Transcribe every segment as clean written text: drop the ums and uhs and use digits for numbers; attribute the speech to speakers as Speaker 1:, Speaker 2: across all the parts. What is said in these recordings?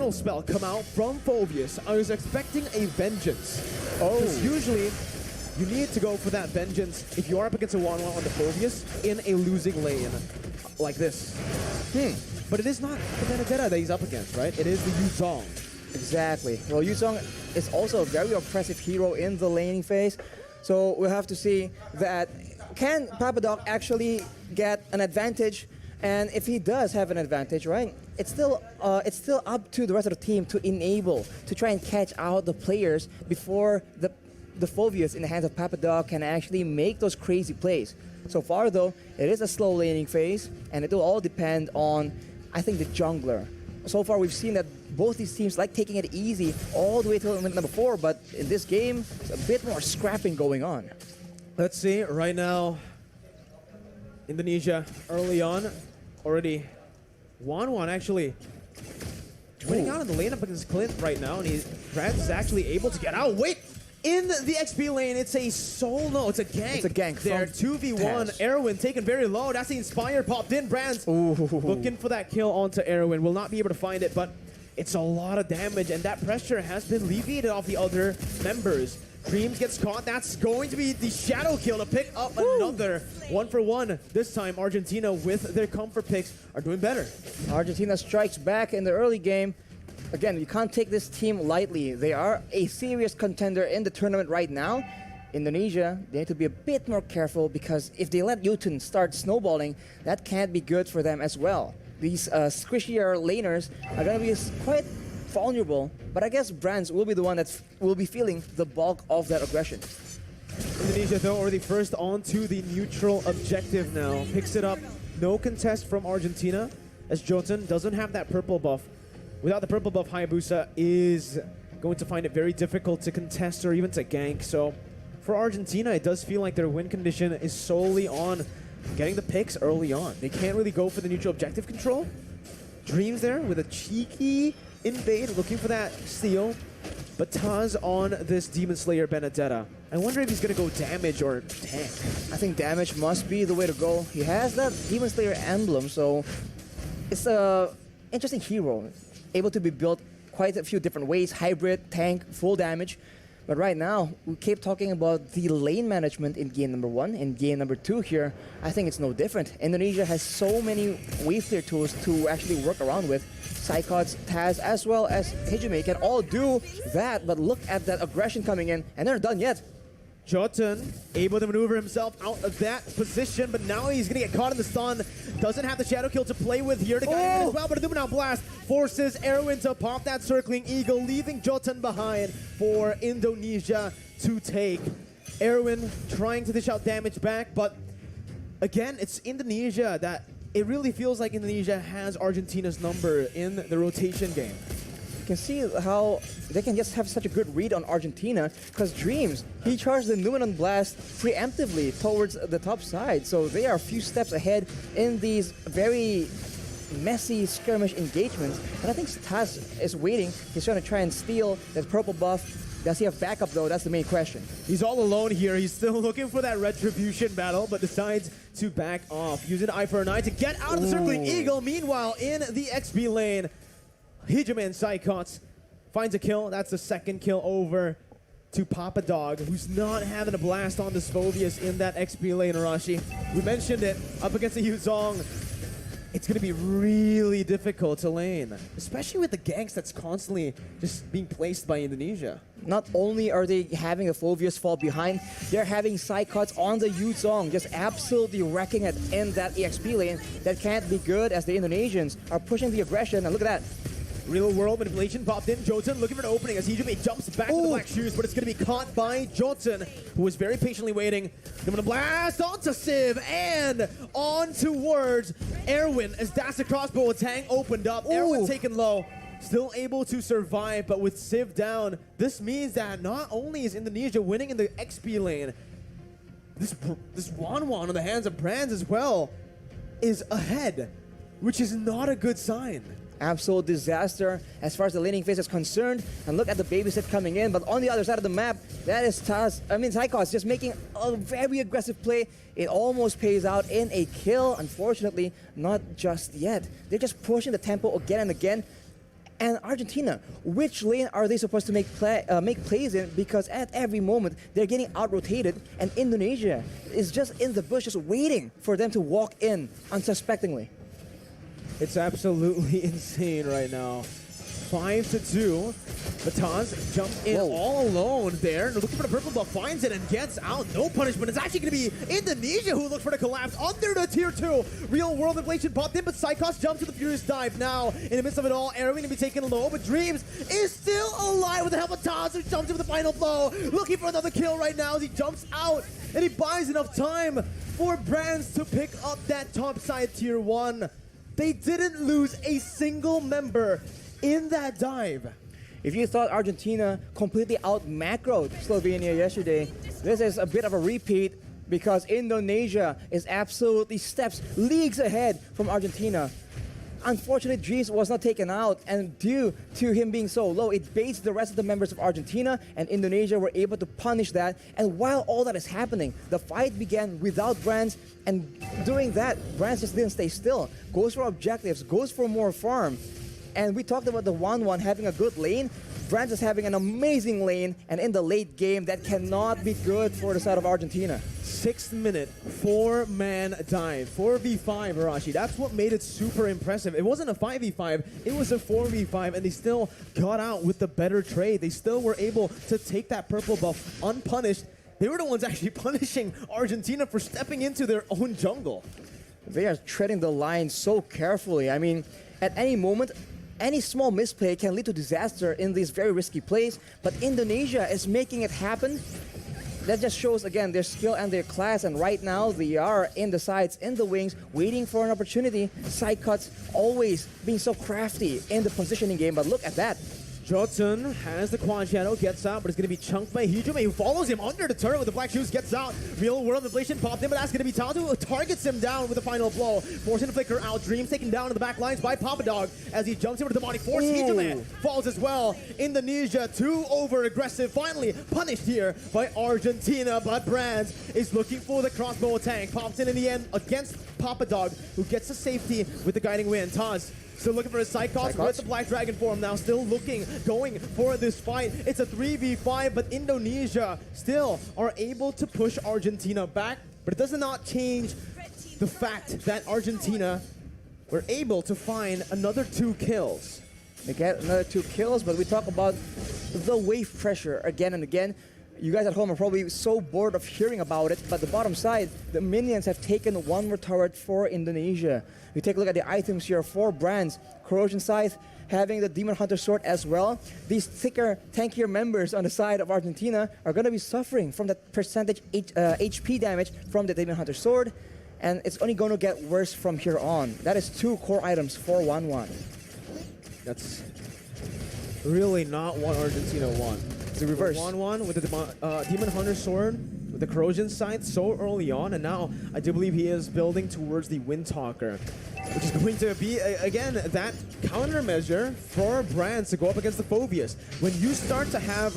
Speaker 1: battle spell come out from Phoveus. I was expecting a vengeance.
Speaker 2: Oh.
Speaker 1: Because usually, you need to go for that vengeance if you are up against a 1-1 on the Phoveus in a losing lane like this. But it is not the Benedetta that he's up against, right? It is the Yuzong.
Speaker 2: Exactly. Well, Yuzong is also a very oppressive hero in the laning phase. So we'll have to see that can Papadog actually get an advantage. And if he does have an advantage, right, it's still up to the rest of the team to enable, to try and catch out the players before the Phoveus in the hands of Papadog can actually make those crazy plays. So far though, it is a slow laning phase, and it will all depend on, I think, the jungler. So far we've seen that both these teams like taking it easy all the way till minute number 4, but in this game, it's a bit more scrapping going on.
Speaker 1: Let's see, right now, Indonesia early on, already 1-1 actually. Winning out in the lane up against Clint right now, and Brad is actually able to get out. Wait! In the XP lane, it's a solo, it's a gank.
Speaker 2: It's a gank.
Speaker 1: There, 2v1, Erwin taken very low. That's the Inspire popped in. Brands looking for that kill onto Erwin. Will not be able to find it, but it's a lot of damage, and that pressure has been alleviated off the other members. Dreams gets caught. That's going to be the shadow kill to pick up another 1-for-1. This time, Argentina with their comfort picks are doing better.
Speaker 2: Argentina strikes back in the early game. Again, you can't take this team lightly. They are a serious contender in the tournament right now. Indonesia, they need to be a bit more careful, because if they let Yutun start snowballing, that can't be good for them as well. These squishier laners are going to be quite vulnerable, but I guess Brands will be the one that will be feeling the bulk of that aggression.
Speaker 1: Indonesia, though, already first onto the neutral objective now. Picks it up. No contest from Argentina, as Jotun doesn't have that purple buff. Without the purple buff, Hayabusa is going to find it very difficult to contest or even to gank. So for Argentina, it does feel like their win condition is solely on getting the picks early on. They can't really go for the neutral objective control. Dreams there with a cheeky invade, looking for that steal. But Taz on this Demon Slayer Benedetta. I wonder if he's going to go damage or tank.
Speaker 2: I think damage must be the way to go. He has that Demon Slayer emblem, so it's a interesting hero. Able to be built quite a few different ways, hybrid, tank, full damage. But right now, we keep talking about the lane management in game number 1. In game number 2 here, I think it's no different. Indonesia has so many wave clear tools to actually work around with. Psychots, Taz, as well as Hijime can all do that, but look at that aggression coming in, and they're not done yet.
Speaker 1: Jotun able to maneuver himself out of that position, but now he's going to get caught in the stun. Doesn't have the shadow kill to play with here to guide him as well, but a Luminal Blast forces Erwin to pop that circling eagle, leaving Jotun behind for Indonesia to take. Erwin trying to dish out damage back, but again, it's Indonesia that it really feels like Indonesia has Argentina's number in the rotation game.
Speaker 2: You can see how they can just have such a good read on Argentina, because Dreams, he charged the Numenon Blast preemptively towards the top side, so they are a few steps ahead in these very messy skirmish engagements. And I think Taz is waiting. He's trying to try and steal that purple buff. Does he have backup though? That's the main question.
Speaker 1: He's all alone here. He's still looking for that retribution battle, but decides to back off. Using Eye for an Eye to get out of the circling eagle. Meanwhile, in the XP lane, Hijime and Psychots finds a kill. That's the second kill over to Papadog, who's not having a blast on this Phoveus in that XP lane, Arashi. We mentioned it, up against the Yuzong. It's going to be really difficult to lane, especially with the ganks that's constantly just being placed by Indonesia.
Speaker 2: Not only are they having a Phoveus fall behind, they're having Psychots on the Yuzong, just absolutely wrecking it in that EXP lane. That can't be good, as the Indonesians are pushing the aggression, and look at that.
Speaker 1: Real world manipulation popped in. Jotun looking for an opening as Hijime jumps back to the black shoes, but it's going to be caught by Jotun, who was very patiently waiting. Going to blast onto Civ and on towards Erwin as that's the crossbow attack opened up. Erwin taken low, still able to survive, but with Civ down, this means that not only is Indonesia winning in the XP lane, this 1-1 on the hands of Brands as well is ahead, which is not a good sign.
Speaker 2: Absolute disaster as far as the laning phase is concerned. And look at the babysit coming in, but on the other side of the map, that is Psychots just making a very aggressive play. It almost pays out in a kill. Unfortunately, not just yet. They're just pushing the tempo again and again. And Argentina, which lane are they supposed to make plays in? Because at every moment, they're getting out-rotated, and Indonesia is just in the bush, just waiting for them to walk in unsuspectingly.
Speaker 1: It's absolutely insane right now. 5-2. Mataz jumped in all alone there. Looking for the purple buff, finds it and gets out. No punishment. It's actually going to be Indonesia who looks for the collapse under the tier 2. Real world inflation popped in, but Psychos jumps to the Furious Dive now. In the midst of it all, Arrow going to be taken low, but Dreams is still alive with the help of Taz, who jumps in with the final blow. Looking for another kill right now as he jumps out, and he buys enough time for Brands to pick up that top side tier 1. They didn't lose a single member in that dive.
Speaker 2: If you thought Argentina completely out-macroed Slovenia yesterday, this is a bit of a repeat because Indonesia is absolutely leagues ahead from Argentina. Unfortunately, Dreams was not taken out, and due to him being so low, it baits the rest of the members of Argentina, and Indonesia were able to punish that. And while all that is happening, the fight began without Brands, and doing that, Brands just didn't stay still. Goes for objectives, goes for more farm. And we talked about the 1-1 having a good lane. Brands is having an amazing lane, and in the late game, that cannot be good for the side of Argentina.
Speaker 1: 6th minute, 4-man dive, 4v5, Arashi. That's what made it super impressive. It wasn't a 5v5, it was a 4v5, and they still got out with the better trade. They still were able to take that purple buff unpunished. They were the ones actually punishing Argentina for stepping into their own jungle.
Speaker 2: They are treading the line so carefully. I mean, at any moment, any small misplay can lead to disaster in these very risky plays, but Indonesia is making it happen. That just shows, again, their skill and their class, and right now they are in the sides, in the wings, waiting for an opportunity. Side cuts always being so crafty in the positioning game, but look at that.
Speaker 1: Jotun has the quad shadow, gets out, but it's going to be chunked by Hijume, who follows him under the turret with the black shoes, gets out. Real world inflation popped in, but that's going to be Tatu, who targets him down with the final blow. Forcing the flicker out. Dreams taken down in the back lines by Papa Dog as he jumps into the demonic force. Hijume falls as well. Indonesia, too over-aggressive, finally punished here by Argentina, but Brands is looking for the crossbow tank. Pops in the end against Papa Dog, who gets the safety with the guiding wind. Taz still looking for his Psychos with the Black Dragon form now, still going for this fight. It's a 3v5, but Indonesia still are able to push Argentina back, but it does not change the fact that Argentina were able to find another 2 kills.
Speaker 2: They get another 2 kills, but we talk about the wave pressure again and again. You guys at home are probably so bored of hearing about it, but the bottom side, the minions have taken 1 more turret for Indonesia. We take a look at the items here, 4 Brands, Corrosion Scythe, having the Demon Hunter Sword as well. These thicker, tankier members on the side of Argentina are going to be suffering from that percentage HP damage from the Demon Hunter Sword, and it's only going to get worse from here on. That is 2 core items for 1-1.
Speaker 1: That's really not what Argentina won.
Speaker 2: It's the reverse.
Speaker 1: 1-1 with the Demon Hunter Sword, with the Corrosion Scythe so early on, and now I do believe he is building towards the Windtalker, which is going to be, again, that countermeasure for Brands to go up against the Phobius. When you start to have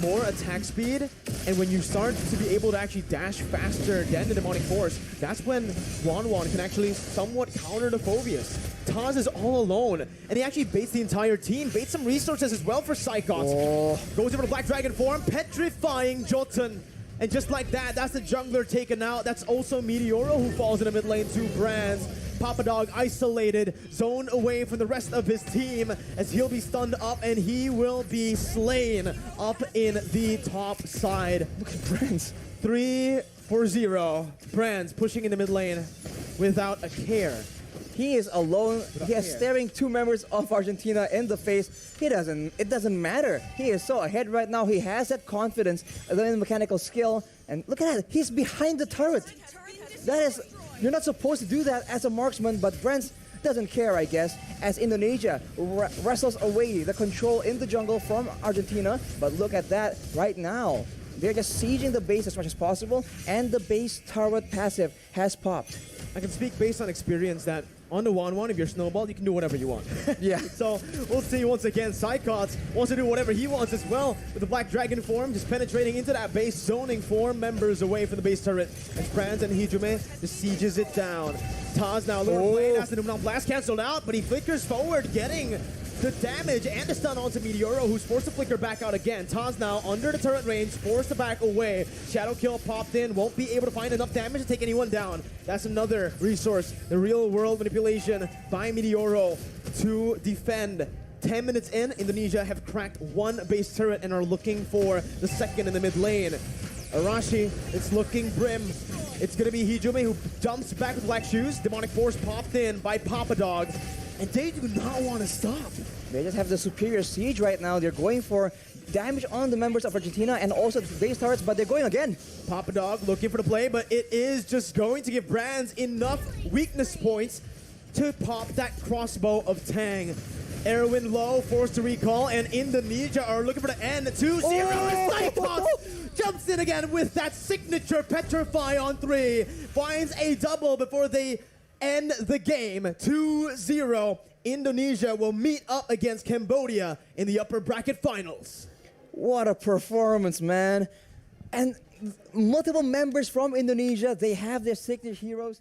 Speaker 1: more attack speed, and when you start to be able to actually dash faster than the Demonic Force, that's when Wanwan can actually somewhat counter the Phobius. Taz is all alone, and he actually baits the entire team, baits some resources as well for Psychos. Goes over to Black Dragon form, petrifying Jotun. And just like that, that's the jungler taken out. That's also Meteoro who falls in the mid lane to Brands. Papa Dog isolated, zoned away from the rest of his team as he'll be stunned up and he will be slain up in the top side.
Speaker 2: Look at Brands.
Speaker 1: 3-0. Brands pushing in the mid lane without a care.
Speaker 2: He is alone. He is staring 2 members of Argentina in the face. It doesn't matter. He is so ahead right now. He has that confidence, the mechanical skill. And look at that. He's behind the turret. That is, you're not supposed to do that as a marksman, but Brands doesn't care, I guess, as Indonesia wrestles away the control in the jungle from Argentina. But look at that right now. They're just sieging the base as much as possible, and the base turret passive has popped.
Speaker 1: I can speak based on experience that on the 1-1, if you're snowballed, you can do whatever you want.
Speaker 2: Yeah.
Speaker 1: So we'll see once again. Psychots wants to do whatever he wants as well with the Black Dragon form, just penetrating into that base, zoning 4 members away from the base turret. As Brands and Hijume just sieges it down. Taz now lower plane, has the Numenal Blast canceled out, but he flickers forward, getting the damage and the stun onto Meteoro, who's forced to flicker back out again. Taz now under the turret range, forced to back away. Shadow Kill popped in, won't be able to find enough damage to take anyone down. That's another resource, the real world manipulation by Meteoro to defend. 10 minutes in, Indonesia have cracked one base turret and are looking for the second in the mid lane. Arashi, it's looking grim. It's gonna be Hijome who jumps back with Black Shoes. Demonic Force popped in by Papa Dog. And they do not want to stop.
Speaker 2: They just have the superior siege right now. They're going for damage on the members of Argentina and also the base turrets, but they're going again.
Speaker 1: Papa Dog looking for the play, but it is just going to give Brands enough weakness points to pop that crossbow of Tang. Erwin low, forced to recall, and Indonesia are looking for the end. 2-0, and Cyclops jumps in again with that signature Petrify on 3. Finds a double before they end the game. 2-0. Indonesia will meet up against Cambodia in the upper bracket finals.
Speaker 2: What a performance, man. And multiple members from Indonesia, they have their signature heroes.